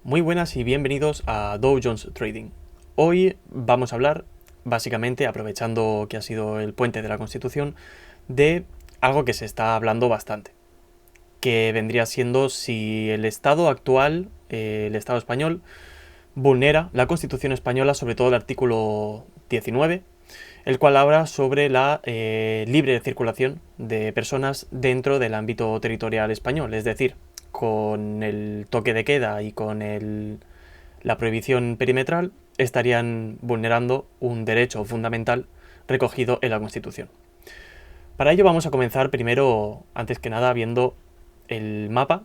Muy buenas y bienvenidos a Dow Jones Trading. Hoy vamos a hablar, básicamente, aprovechando que ha sido el puente de la Constitución, de algo que se está hablando bastante, que vendría siendo si el Estado actual, el Estado español, vulnera la Constitución española, sobre todo el artículo 19, el cual habla sobre la libre circulación de personas dentro del ámbito territorial español, es decir, con el toque de queda y con la prohibición perimetral estarían vulnerando un derecho fundamental recogido en la Constitución. Para ello vamos a comenzar primero, antes que nada, viendo el mapa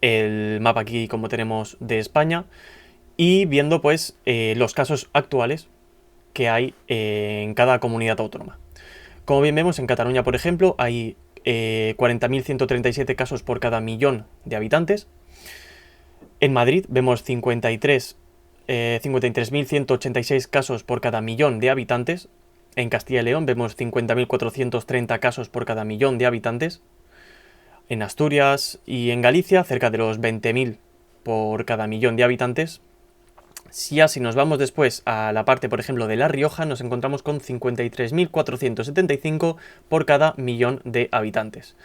aquí como tenemos de España, y viendo pues los casos actuales que hay en cada comunidad autónoma. Como bien vemos, en Cataluña, por ejemplo, hay 40.137 casos por cada millón de habitantes. En Madrid vemos 53.186 casos por cada millón de habitantes. En Castilla y León vemos 50.430 casos por cada millón de habitantes. En Asturias y en Galicia cerca de los 20.000 por cada millón de habitantes. Si así nos vamos después a la parte, por ejemplo, de La Rioja, nos encontramos con 53.475 por cada millón de habitantes.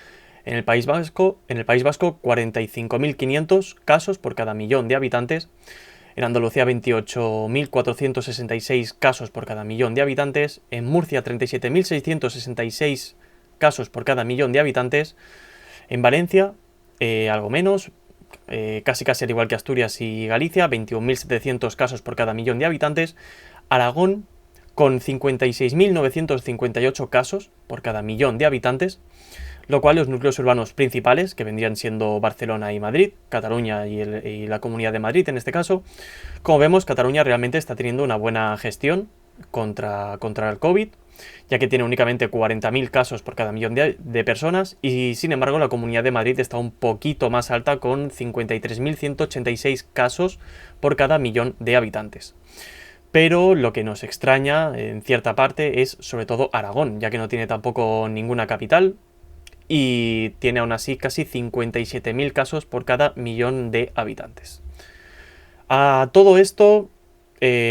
En el País Vasco 45.500 casos por cada millón de habitantes. En Andalucía 28.466 casos por cada millón de habitantes. En Murcia 37.666 casos por cada millón de habitantes. En Valencia, algo menos, casi al igual que Asturias y Galicia, 21.700 casos por cada millón de habitantes. Aragón, con 56.958 casos por cada millón de habitantes, lo cual los núcleos urbanos principales, que vendrían siendo Barcelona y Madrid, Cataluña y la Comunidad de Madrid en este caso, como vemos, Cataluña realmente está teniendo una buena gestión contra el COVID, ya que tiene únicamente 40.000 casos por cada millón de personas, y sin embargo la Comunidad de Madrid está un poquito más alta con 53.186 casos por cada millón de habitantes. Pero lo que nos extraña en cierta parte es sobre todo Aragón, ya que no tiene tampoco ninguna capital y tiene aún así casi 57.000 casos por cada millón de habitantes. A todo esto,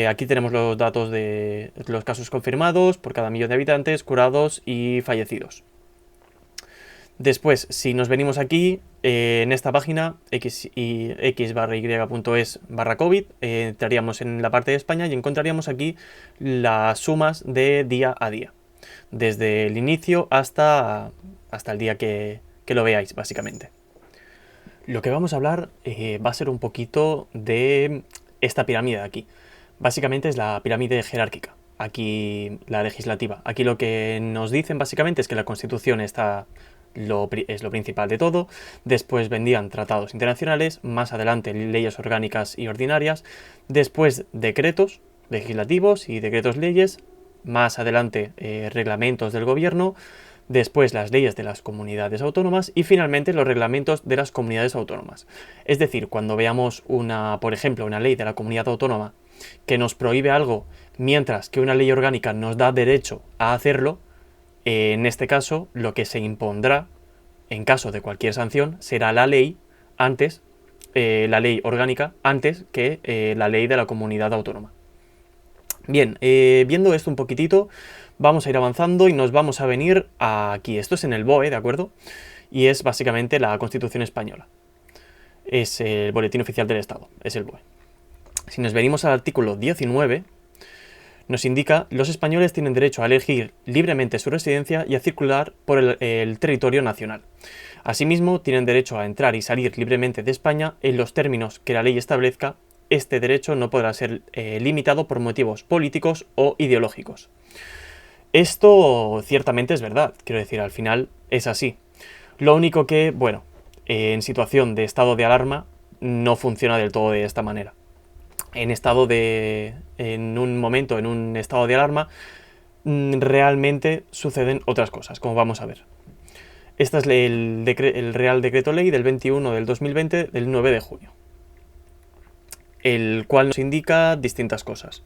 aquí tenemos los datos de los casos confirmados por cada millón de habitantes, curados y fallecidos. Después, si nos venimos aquí, en esta página, x/y.es/COVID, entraríamos en la parte de España y encontraríamos aquí las sumas de día a día, desde el inicio hasta el día que lo veáis, básicamente. Lo que vamos a hablar va a ser un poquito de esta pirámide de aquí. Básicamente es la pirámide jerárquica, aquí la legislativa. Aquí lo que nos dicen básicamente es que la Constitución es lo principal de todo. Después vendrían tratados internacionales, más adelante leyes orgánicas y ordinarias, después decretos legislativos y decretos leyes, más adelante reglamentos del gobierno, después las leyes de las comunidades autónomas y finalmente los reglamentos de las comunidades autónomas. Es decir, cuando veamos por ejemplo, una ley de la comunidad autónoma que nos prohíbe algo, mientras que una ley orgánica nos da derecho a hacerlo, en este caso lo que se impondrá en caso de cualquier sanción será la ley orgánica antes que la ley de la comunidad autónoma. Bien, viendo esto un poquitito, vamos a ir avanzando y nos vamos a venir aquí. Esto es en el BOE, ¿de acuerdo? Y es básicamente la Constitución española. Es el Boletín Oficial del Estado, es el BOE. Si nos venimos al artículo 19, nos indica: los españoles tienen derecho a elegir libremente su residencia y a circular por el territorio nacional. Asimismo, tienen derecho a entrar y salir libremente de España en los términos que la ley establezca. Este derecho no podrá ser limitado por motivos políticos o ideológicos. Esto ciertamente es verdad, quiero decir, al final es así. Lo único que, bueno, en situación de estado de alarma no funciona del todo de esta manera. En un estado de alarma, realmente suceden otras cosas, como vamos a ver. Este es el Real Decreto Ley del 21 del 2020 del 9 de junio, el cual nos indica distintas cosas.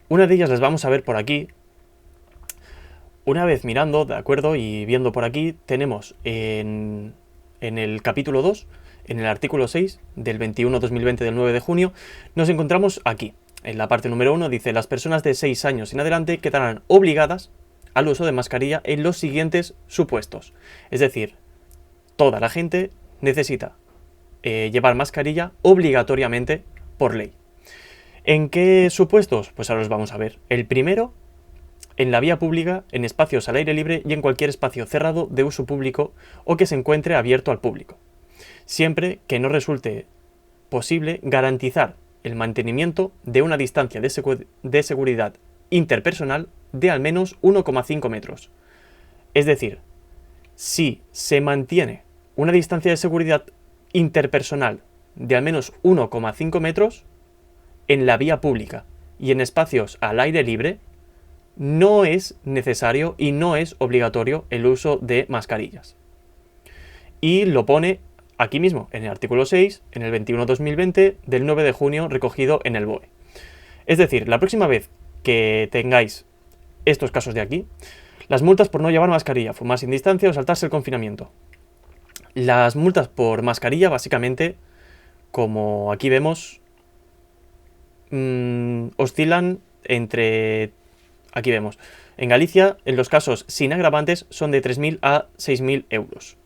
Una de ellas las vamos a ver por aquí. Una vez mirando, de acuerdo, y viendo por aquí, tenemos en el capítulo 2 en el artículo 6 del 21/2020 del 9 de junio, nos encontramos aquí. En la parte número 1 dice: las personas de 6 años en adelante quedarán obligadas al uso de mascarilla en los siguientes supuestos. Es decir, toda la gente necesita llevar mascarilla obligatoriamente por ley. ¿En qué supuestos? Pues ahora los vamos a ver. El primero, en la vía pública, en espacios al aire libre y en cualquier espacio cerrado de uso público o que se encuentre abierto al público, siempre que no resulte posible garantizar el mantenimiento de una distancia de seguridad interpersonal de al menos 1,5 metros. Es decir, si se mantiene una distancia de seguridad interpersonal de al menos 1,5 metros en la vía pública y en espacios al aire libre, no es necesario y no es obligatorio el uso de mascarillas. Y lo pone aquí mismo, en el artículo 6, en el 21/2020 del 9 de junio, recogido en el BOE. Es decir, la próxima vez que tengáis estos casos de aquí, las multas por no llevar mascarilla, fumar sin distancia o saltarse el confinamiento. Las multas por mascarilla, básicamente, como aquí vemos, oscilan entre... Aquí vemos, en Galicia, en los casos sin agravantes, son de 3.000 a 6.000 euros.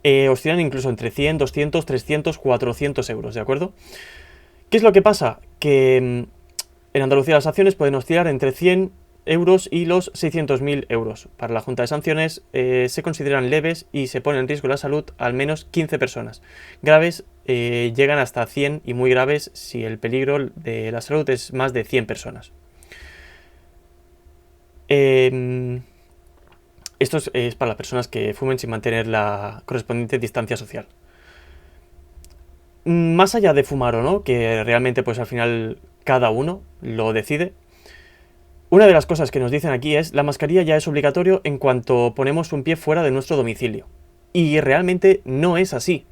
Oscilan incluso entre 100, 200, 300, 400 euros, ¿de acuerdo? ¿Qué es lo que pasa? Que en Andalucía las sanciones pueden oscilar entre 100 euros y los 600.000 euros. Para la Junta de Sanciones se consideran leves y se pone en riesgo la salud al menos 15 personas. Graves llegan hasta 100 y muy graves si el peligro de la salud es más de 100 personas. Esto es para las personas que fumen sin mantener la correspondiente distancia social. Más allá de fumar o no, que realmente pues al final cada uno lo decide, una de las cosas que nos dicen aquí es: la mascarilla ya es obligatorio en cuanto ponemos un pie fuera de nuestro domicilio. Y realmente no es así.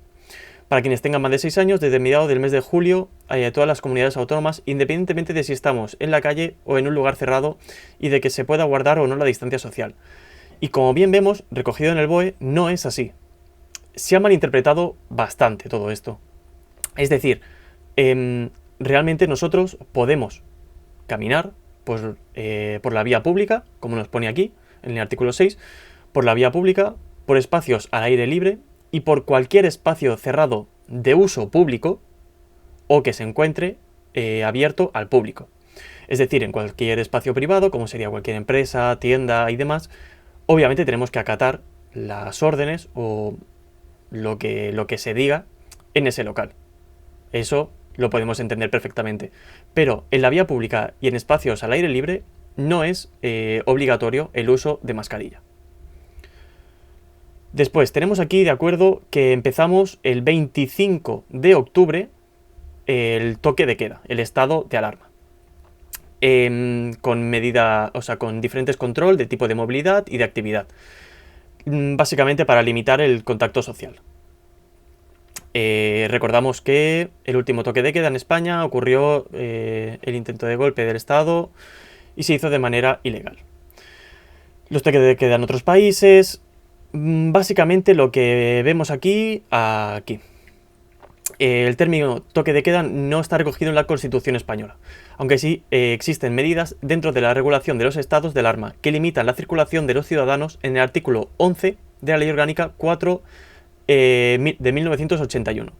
Para quienes tengan más de 6 años, desde mediados del mes de julio, todas las comunidades autónomas, independientemente de si estamos en la calle o en un lugar cerrado, y de que se pueda guardar o no la distancia social. Y como bien vemos, recogido en el BOE, no es así. Se ha malinterpretado bastante todo esto. Es decir, realmente nosotros podemos caminar por la vía pública, como nos pone aquí, en el artículo 6, por la vía pública, por espacios al aire libre y por cualquier espacio cerrado de uso público o que se encuentre abierto al público. Es decir, en cualquier espacio privado, como sería cualquier empresa, tienda y demás, obviamente tenemos que acatar las órdenes o lo que se diga en ese local. Eso lo podemos entender perfectamente. Pero en la vía pública y en espacios al aire libre no es obligatorio el uso de mascarilla. Después tenemos aquí, de acuerdo, que empezamos el 25 de octubre el toque de queda, el estado de alarma. Con diferentes control de tipo de movilidad y de actividad. Básicamente para limitar el contacto social. Recordamos que el último toque de queda en España ocurrió el intento de golpe del Estado y se hizo de manera ilegal. Los toques de queda en otros países, básicamente lo que vemos aquí. El término toque de queda no está recogido en la Constitución española, aunque sí existen medidas dentro de la regulación de los estados de alarma que limitan la circulación de los ciudadanos en el artículo 11 de la Ley Orgánica 4 de 1981.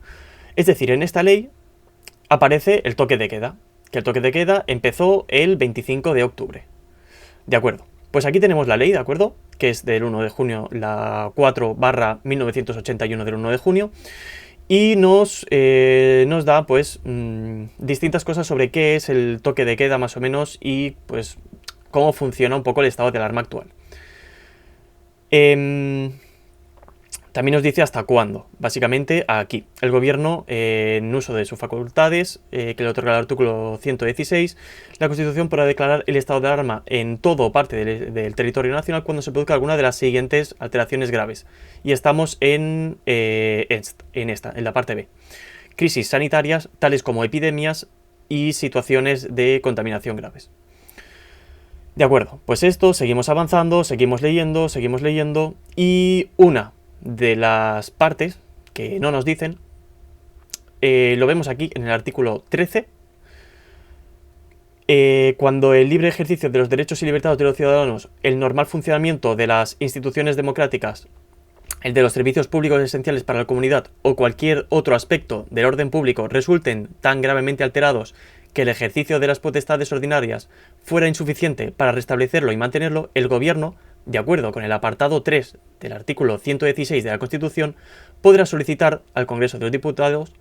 Es decir, en esta ley aparece el toque de queda, que el toque de queda empezó el 25 de octubre. De acuerdo, pues aquí tenemos la ley, ¿de acuerdo? Que es del 1 de junio, la 4/1981 del 1 de junio, y nos da pues distintas cosas sobre qué es el toque de queda más o menos y pues cómo funciona un poco el estado de alarma actual. También nos dice hasta cuándo. Básicamente aquí, el gobierno, en uso de sus facultades, que le otorga el artículo 116, la Constitución podrá declarar el estado de alarma en todo o parte del territorio nacional cuando se produzca alguna de las siguientes alteraciones graves. Y estamos en la parte B. Crisis sanitarias, tales como epidemias y situaciones de contaminación graves. De acuerdo, pues esto, seguimos avanzando, seguimos leyendo, y una de las partes que no nos dicen, lo vemos aquí en el artículo 13. Cuando el libre ejercicio de los derechos y libertades de los ciudadanos, el normal funcionamiento de las instituciones democráticas, el de los servicios públicos esenciales para la comunidad o cualquier otro aspecto del orden público resulten tan gravemente alterados que el ejercicio de las potestades ordinarias fuera insuficiente para restablecerlo y mantenerlo, el Gobierno, de acuerdo con el apartado 3 del artículo 116 de la Constitución, podrá solicitar al Congreso de los Diputados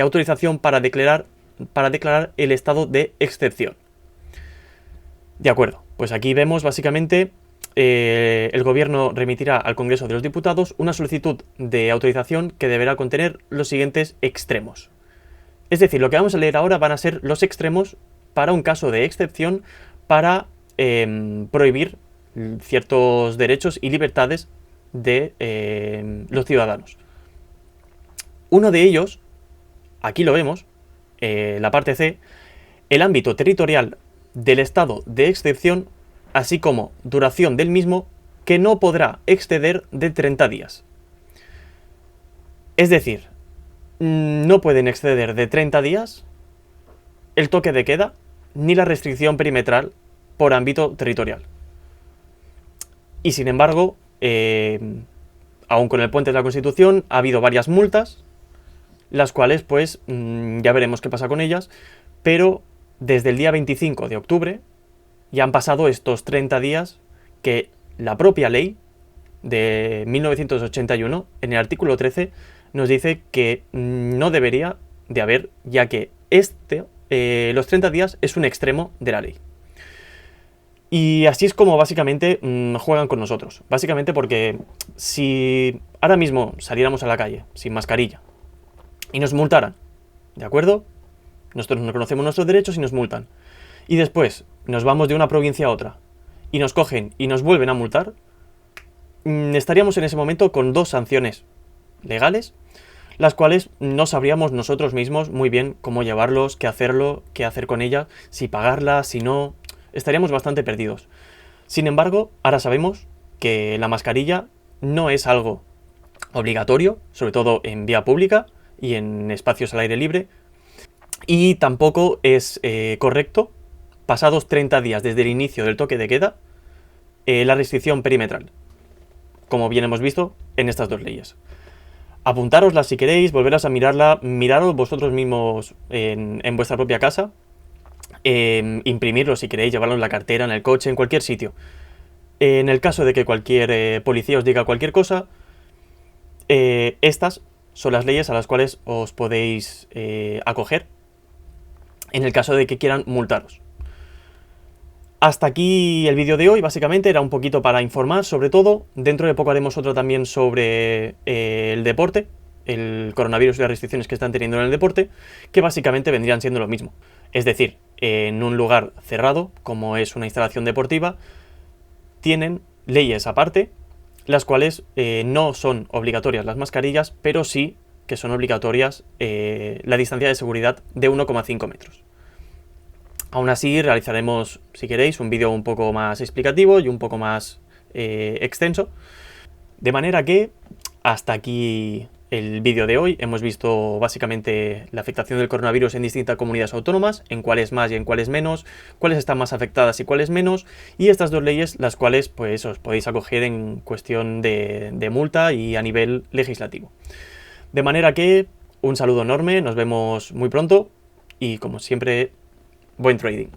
autorización para declarar el estado de excepción. De acuerdo, pues aquí vemos básicamente el Gobierno remitirá al Congreso de los Diputados una solicitud de autorización que deberá contener los siguientes extremos. Es decir, lo que vamos a leer ahora van a ser los extremos para un caso de excepción para prohibir ciertos derechos y libertades de los ciudadanos. Uno de ellos, aquí lo vemos, la parte C, el ámbito territorial del estado de excepción, así como duración del mismo, que no podrá exceder de 30 días. Es decir, no pueden exceder de 30 días el toque de queda ni la restricción perimetral por ámbito territorial. Y sin embargo, aún con el puente de la Constitución, ha habido varias multas, las cuales pues ya veremos qué pasa con ellas, pero desde el día 25 de octubre ya han pasado estos 30 días que la propia ley de 1981, en el artículo 13, nos dice que no debería de haber, ya que los 30 días es un extremo de la ley. Y así es como básicamente juegan con nosotros. Básicamente porque si ahora mismo saliéramos a la calle sin mascarilla y nos multaran, ¿de acuerdo? Nosotros no conocemos nuestros derechos y nos multan. Y después nos vamos de una provincia a otra y nos cogen y nos vuelven a multar, estaríamos en ese momento con dos sanciones legales, las cuales no sabríamos nosotros mismos muy bien cómo llevarlos, qué hacer con ellas, si pagarlas, si no, estaríamos bastante perdidos. Sin embargo, ahora sabemos que la mascarilla no es algo obligatorio, sobre todo en vía pública y en espacios al aire libre, y tampoco es correcto, pasados 30 días desde el inicio del toque de queda, la restricción perimetral, como bien hemos visto en estas dos leyes. Apuntároslas si queréis, volveros a miraros vosotros mismos en vuestra propia casa, imprimirlo si queréis, llevarlo en la cartera, en el coche, en cualquier sitio. En el caso de que cualquier policía os diga cualquier cosa, estas son las leyes a las cuales os podéis acoger en el caso de que quieran multaros. Hasta aquí el vídeo de hoy, básicamente era un poquito para informar sobre todo. Dentro de poco haremos otro también sobre el deporte, el coronavirus y las restricciones que están teniendo en el deporte, que básicamente vendrían siendo lo mismo. Es decir, en un lugar cerrado, como es una instalación deportiva, tienen leyes aparte, las cuales no son obligatorias las mascarillas, pero sí que son obligatorias la distancia de seguridad de 1,5 metros. Aún así, realizaremos, si queréis, un vídeo un poco más explicativo y un poco más extenso. De manera que, hasta aquí el vídeo de hoy. Hemos visto básicamente la afectación del coronavirus en distintas comunidades autónomas, en cuáles más y en cuáles menos, cuáles están más afectadas y cuáles menos, y estas dos leyes, las cuales pues os podéis acoger en cuestión de multa y a nivel legislativo. De manera que, un saludo enorme, nos vemos muy pronto y como siempre, buen trading.